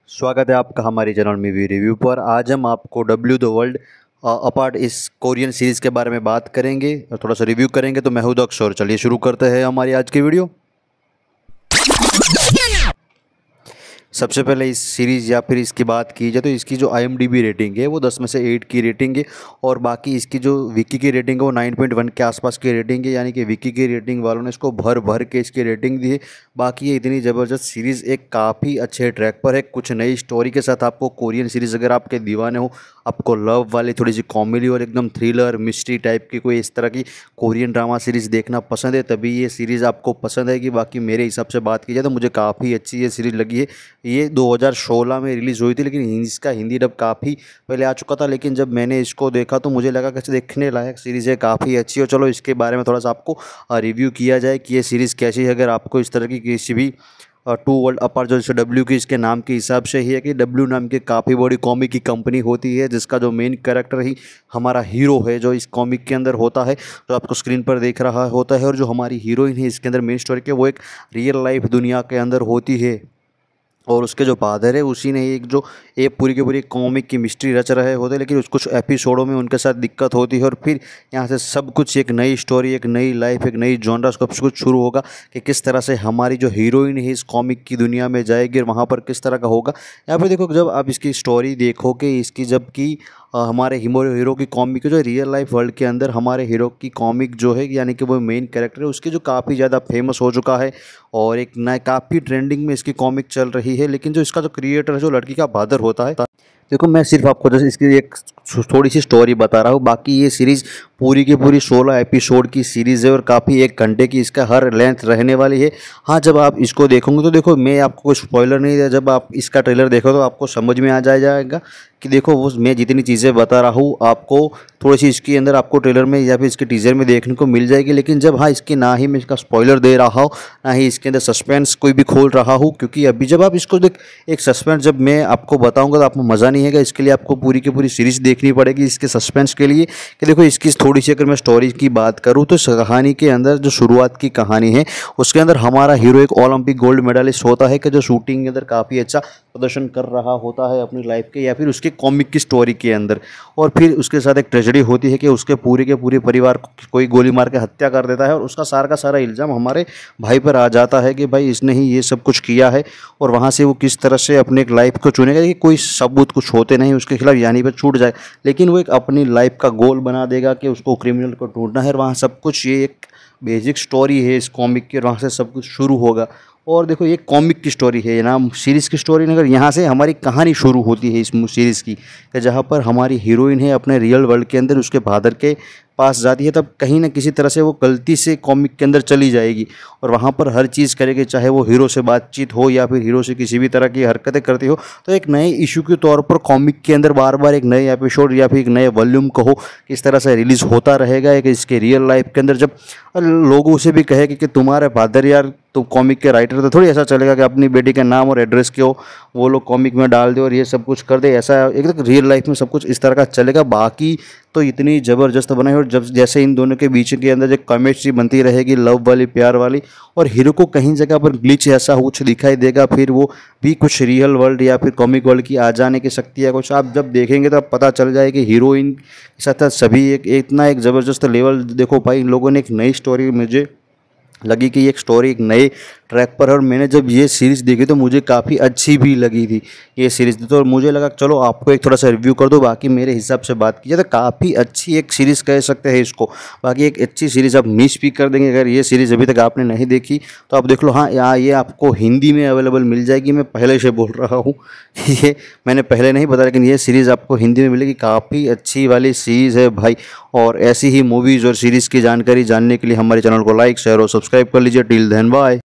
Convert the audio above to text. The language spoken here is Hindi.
स्वागत है आपका हमारे चैनल में भी रिव्यू पर। आज हम आपको डब्ल्यू द वर्ल्ड अपार्ट इस कोरियन सीरीज़ के बारे में बात करेंगे और थोड़ा सा रिव्यू करेंगे। तो मैं हूं दक्ष और चलिए शुरू करते हैं हमारी आज की वीडियो। सबसे पहले इस सीरीज़ या फिर इसकी बात की जाए तो इसकी जो IMDb रेटिंग है वो 10 में से 8 की रेटिंग है और बाकी इसकी जो विकी की रेटिंग है वो 9.1 के आसपास की रेटिंग है, यानी कि विकी की रेटिंग वालों ने इसको भर भर के इसकी रेटिंग दी है। बाकी ये इतनी ज़बरदस्त सीरीज़ एक काफ़ी अच्छे ट्रैक पर है, कुछ नई स्टोरी के साथ। आपको कोरियन सीरीज़ अगर आपके दीवाने हो, आपको लव वाली थोड़ी सी कॉमेडी और एकदम थ्रिलर मिस्ट्री टाइप की कोई इस तरह की कोरियन ड्रामा सीरीज़ देखना पसंद है, तभी ये सीरीज़ आपको पसंद आएगी। बाकी मेरे हिसाब से बात की जाए तो मुझे काफ़ी अच्छी ये सीरीज़ लगी है। ये 2016 में रिलीज़ हुई थी, लेकिन इसका हिंदी डब काफ़ी पहले आ चुका था। लेकिन जब मैंने इसको देखा तो मुझे लगा कि देखने लायक सीरीज़ है, काफ़ी अच्छी हो। चलो इसके बारे में थोड़ा सा आपको रिव्यू किया जाए कि ये सीरीज़ कैसी है। अगर आपको इस तरह की किसी भी टू वर्ल्ड अपार्ट, जो जैसे डब्ल्यू की इसके नाम के हिसाब से ही है कि डब्ल्यू नाम की काफ़ी बड़ी कॉमिक की कंपनी होती है, जिसका जो मेन कैरेक्टर ही हमारा हीरो है जो इस कॉमिक के अंदर होता है, तो आपको स्क्रीन पर देख रहा होता है। और जो हमारी हीरोइन है इसके अंदर मेन स्टोरी के, वो एक रियल लाइफ दुनिया के अंदर होती है और उसके जो फादर है उसी ने एक जो ये पूरी की पूरी कॉमिक की मिस्ट्री रच रहे होते हैं। लेकिन कुछ एपिसोडों में उनके साथ दिक्कत होती है और फिर यहाँ से सब कुछ एक नई स्टोरी, एक नई लाइफ, एक नई जॉनरा सब कुछ शुरू होगा कि किस तरह से हमारी जो हीरोइन है इस कॉमिक की दुनिया में जाएगी और वहाँ पर किस तरह का होगा। यहाँ पर देखो, जब आप इसकी स्टोरी देखोगे इसकी, जबकि हमारे हीरो की कॉमिक जो रियल लाइफ वर्ल्ड के अंदर हमारे हीरो की कॉमिक जो है, यानी कि वो मेन कैरेक्टर है उसकी, जो काफ़ी ज़्यादा फेमस हो चुका है और एक नया काफ़ी ट्रेंडिंग में इसकी कॉमिक चल रही है। लेकिन जो इसका जो क्रिएटर है, जो लड़की का फादर होता है, देखो मैं सिर्फ आपको जैसे इसकी एक थोड़ी सी स्टोरी बता रहा हूँ। बाकी ये सीरीज़ पूरी की पूरी 16 एपिसोड की सीरीज़ है और काफ़ी 1 घंटे की इसका हर लेंथ रहने वाली है। हाँ, जब आप इसको देखोगे तो देखो, मैं आपको कोई स्पॉइलर नहीं दिया, जब आप इसका ट्रेलर देखो तो आपको समझ में आ जाएगा कि देखो वो मैं जितनी चीज़ें बता रहा हूँ आपको थोड़ी सी इसके अंदर आपको ट्रेलर में या फिर इसके टीजर में देखने को मिल जाएगी। लेकिन जब हाँ, इसके ना ही मैं इसका स्पॉइलर दे रहा हूँ, ना ही इसके अंदर सस्पेंस कोई भी खोल रहा हूँ, क्योंकि अभी जब आप इसको एक सस्पेंस जब मैं आपको बताऊँगा तो आपको मज़ा नहीं आएगा। इसके लिए आपको पूरी की पूरी सीरीज़ देखनी पड़ेगी इसके सस्पेंस के लिए। कि देखो इसकी थोड़ी सी अगर मैं स्टोरी की बात करूँ तो इस कहानी के अंदर जो शुरुआत की कहानी है उसके अंदर हमारा हीरो एक ओलंपिक गोल्ड मेडलिस्ट होता है कि जो शूटिंग के अंदर काफ़ी अच्छा प्रदर्शन कर रहा होता है अपनी लाइफ के या फिर उसके कॉमिक की स्टोरी के अंदर। और फिर उसके साथ एक ट्रेजेडी होती है कि उसके पूरे के पूरे परिवार को कोई गोली मार के हत्या कर देता है और उसका सारा का सारा इल्ज़ाम हमारे भाई पर आ जाता है कि भाई इसने ही ये सब कुछ किया है। और वहाँ से वो किस तरह से अपने एक लाइफ को चुनेगा कि कोई सबूत कुछ होते नहीं उसके खिलाफ, यानी पर छूट जाए, लेकिन वो एक अपनी लाइफ का गोल बना देगा कि उसको क्रिमिनल को ढूंढना है। और वहाँ सब कुछ, ये एक बेसिक स्टोरी है इस कॉमिक की और वहाँ से सब कुछ शुरू होगा। और देखो ये कॉमिक की स्टोरी है, नाम सीरीज़ की स्टोरी नहीं, अगर यहाँ से हमारी कहानी शुरू होती है इस सीरीज़ की, कि जहाँ पर हमारी हीरोइन है अपने रियल वर्ल्ड के अंदर उसके फादर के पास जाती है, तब कहीं ना किसी तरह से वो गलती से कॉमिक के अंदर चली जाएगी और वहाँ पर हर चीज़ करेगी, चाहे वो हीरो से बातचीत हो या फिर हीरो से किसी भी तरह की हरकतें करती हो। तो एक नए इशू के तौर पर कॉमिक के अंदर बार बार एक नए एपिसोड या फिर एक नए वॉल्यूम कहो किस तरह से रिलीज़ होता रहेगा। एक इसके रियल लाइफ के अंदर जब लोगों से भी कहेगी कि तुम्हारे फादर यार तो कॉमिक के राइटर, तो थोड़ी ऐसा चलेगा कि अपनी बेटी का नाम और एड्रेस क्यों वो लोग कॉमिक में डाल दे और ये सब कुछ कर दे। ऐसा एक रियल लाइफ में सब कुछ इस तरह का चलेगा। बाकी तो इतनी ज़बरदस्त बनाई, और जब जैसे इन दोनों के बीच के अंदर जो केमिस्ट्री बनती रहेगी लव वाली, प्यार वाली, और हीरो को कहीं जगह पर ग्लिच ऐसा कुछ दिखाई देगा, फिर वो भी कुछ रियल वर्ल्ड या फिर कॉमिक वर्ल्ड की आ जाने की शक्ति है कुछ। आप जब देखेंगे तो पता चल जाए कि हीरोइन के साथ सभी एक इतना एक ज़बरदस्त लेवल। देखो भाई, इन लोगों ने एक नई स्टोरी, मुझे लगी कि एक स्टोरी एक नए ट्रैक पर है। और मैंने जब ये सीरीज़ देखी तो मुझे काफ़ी अच्छी भी लगी थी ये सीरीज़, तो मुझे लगा चलो आपको एक थोड़ा सा रिव्यू कर दो। बाकी मेरे हिसाब से बात की जाए तो काफ़ी अच्छी एक सीरीज़ कह सकते हैं इसको। बाकी एक अच्छी सीरीज़ आप मिस भी कर देंगे अगर ये सीरीज़ अभी तक आपने नहीं देखी तो आप देख लो। हाँ, यहाँ ये आपको हिंदी में अवेलेबल मिल जाएगी। मैं पहले से बोल रहा हूँ ये मैंने पहले नहीं बताया, लेकिन ये सीरीज़ आपको हिंदी में मिलेगी। काफ़ी अच्छी वाली सीरीज़ है भाई। और ऐसी ही मूवीज़ और सीरीज़ की जानकारी जानने के लिए हमारे चैनल को लाइक, शेयर और सब्सक्राइब कर लीजिए। Till then bye.